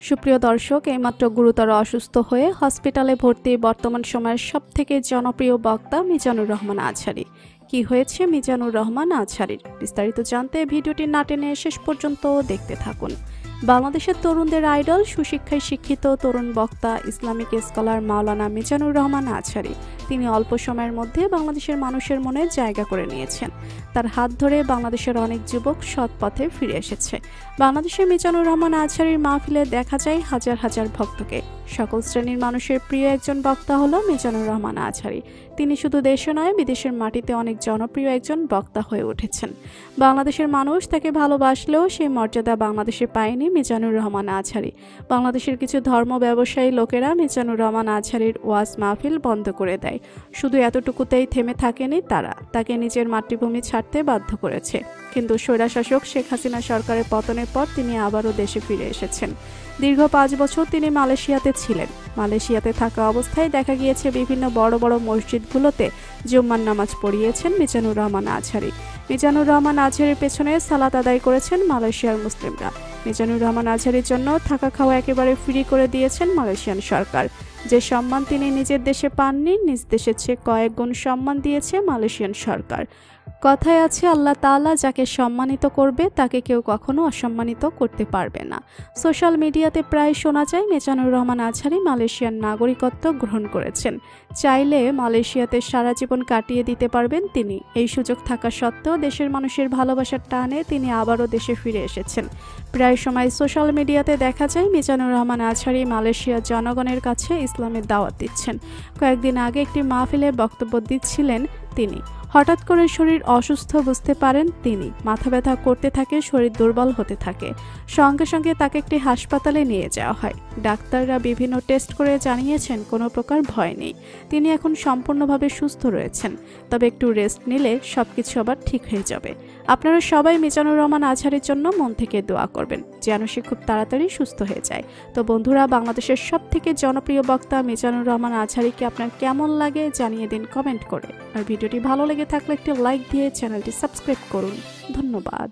সুপ্রিয় দর্শক, এইমাত্র গুরুতর অসুস্থ হয়ে হসপিটালে ভর্তি বর্তমান সময়ের সবথেকে জনপ্রিয় বক্তা মিজানুর রহমান আজহারী। কি হয়েছে মিজানুর রহমান আজহারীর? বিস্তারিত জানতে ভিডিওটি না টেনে শেষ পর্যন্ত দেখতে থাকুন। বাংলাদেশের তরুণদের আইডল, সুশিক্ষায় শিক্ষিত তরুণ বক্তা, ইসলামিক স্কলার মাওলানা মিজানুর রহমান আজহারী। তিনি অল্প সময়ের মধ্যে বাংলাদেশের মানুষের মনে জায়গা করে নিয়েছেন। তার হাত ধরে বাংলাদেশের অনেক যুবক সৎ পথে ফিরে এসেছে। বাংলাদেশের মিজানুর রহমান আজহারীর মাহফিলে দেখা যায় হাজার হাজার ভক্তকে। সকল শ্রেণীর মানুষের প্রিয় একজন বক্তা হলো মিজানুর রহমান আজহারী। তিনি শুধু দেশে নয়, বিদেশের মাটিতে অনেক জনপ্রিয় একজন বক্তা হয়ে উঠেছেন। বাংলাদেশের মানুষ তাকে ভালোবাসলেও সেই মর্যাদা বাংলাদেশে পায়নি মিজানুর রহমান আজহারী। বাংলাদেশের কিছু ধর্ম ব্যবসায়ী লোকেরা মিজানুর রহমান আজহারীর ওয়াজ মাহফিল বন্ধ করে দেয়। শুধু এতটুকুতেই থেমে থাকেনি তারা, তাকে নিজের মাতৃভূমি ছাড়তে বাধ্য করেছে। কিন্তু স্বৈরশাসক শেখ হাসিনা সরকারের পতনের পর তিনি আবারও দেশে ফিরে এসেছেন। দীর্ঘ 5 বছর তিনি মালয়েশিয়াতে ছিলেন। মালয়েশিয়াতে থাকা অবস্থায় দেখা গিয়েছে বিভিন্ন বড় বড় মসজিদগুলোতে জুম্মার নামাজ পড়িয়েছেন মিজানুর রহমান আজহারী। মিজানুর রহমান আজহারীর পেছনে সালাত আদায় করেছেন মালয়েশিয়ার মুসলিমরা। মিজানুর রহমান আজহারীর জন্য থাকা খাওয়া একেবারে ফ্রি করে দিয়েছেন মালয়েশিয়ান সরকার। যে সম্মান তিনি নিজের দেশে পাননি, নিজ দেশের চেয়ে কয়েক গুণ সম্মান দিয়েছে মালয়েশিয়ান সরকার। কথায় আছে, আল্লাহ তাআলা যাকে সম্মানিত করবে তাকে কেউ কখনো অসম্মানিত করতে পারবে না। সোশ্যাল মিডিয়াতে প্রায় শোনা যায় মিজানুর রহমান আজহারী মালয়েশিয়ান নাগরিকত্ব গ্রহণ করেছেন। চাইলে মালয়েশিয়াতে সারা জীবন কাটিয়ে দিতে পারবেন তিনি। এই সুযোগ থাকা সত্ত্বেও দেশের মানুষের ভালোবাসার টানে তিনি আবারও দেশে ফিরে এসেছেন। প্রায় সময় সোশ্যাল মিডিয়াতে দেখা যায় মিজানুর রহমান আজহারী মালয়েশিয়ার জনগণের কাছে ইসলামের দাওয়াত দিচ্ছেন। কয়েকদিন আগে একটি মাহফিলে বক্তব্য দিচ্ছিলেন তিনি। হঠাৎ করে শরীর অসুস্থ বুঝতে পারেন তিনি। মাথা ব্যথা করতে থাকে, শরীর দুর্বল হতে থাকে। সঙ্গে সঙ্গে তাকে একটি হাসপাতালে নিয়ে যাওয়া হয়। ডাক্তাররা বিভিন্ন টেস্ট করে জানিয়েছেন কোনো প্রকার ভয় নেই, তিনি এখন সম্পূর্ণভাবে সুস্থ রয়েছেন। তবে একটু রেস্ট নিলে সবকিছু আবার ঠিক হয়ে যাবে। আপনারা সবাই মিজানুর রহমান আজহারীর জন্য মন থেকে দোয়া করবেন যেন সে খুব তাড়াতাড়ি সুস্থ হয়ে যায়। তো বন্ধুরা, বাংলাদেশের সবথেকে জনপ্রিয় বক্তা মিজানুর রহমান আজহারীকে আপনার কেমন লাগে জানিয়ে দিন কমেন্ট করে। আর ভিডিওটি ভালো লেগে থাকলে একটি লাইক দিয়ে চ্যানেলটি সাবস্ক্রাইব করুন। ধন্যবাদ।